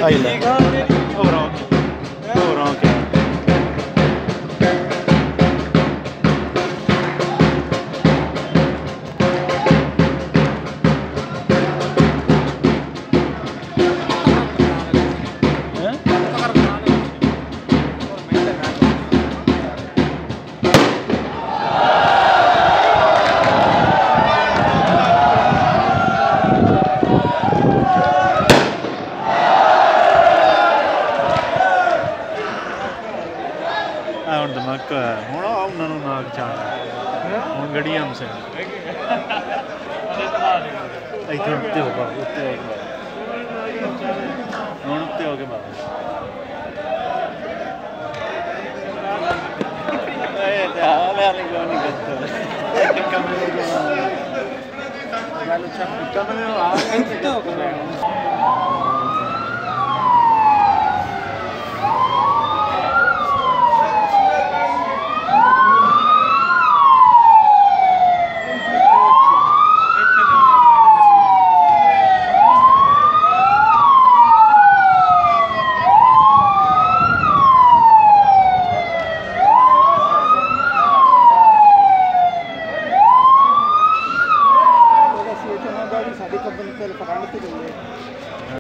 Ahí la. Ora ok. ਹੁਣ ਦਿਮਾਗ ਹੁਣ ਉਹਨਾਂ ਨੂੰ ਨਾਗ ਚਾੜਦਾ ਹੁਣ ਗੜੀਆਂ ਮਸੇ ਇੱਥੇ ਉੱਤੇ ਹੋ ਕੇ ਹੁਣ ਉੱਤੇ ਹੋ ਕੇ ਬਾਬਾ ਇਹ ਤਾਂ ਹਾਲੇ ਕੋਈ ਨਹੀਂ ਕਰਦਾ ਕਮਰੇ ਨੂੰ ਆ ਇੱਥੇ ਹੋ ਕੇ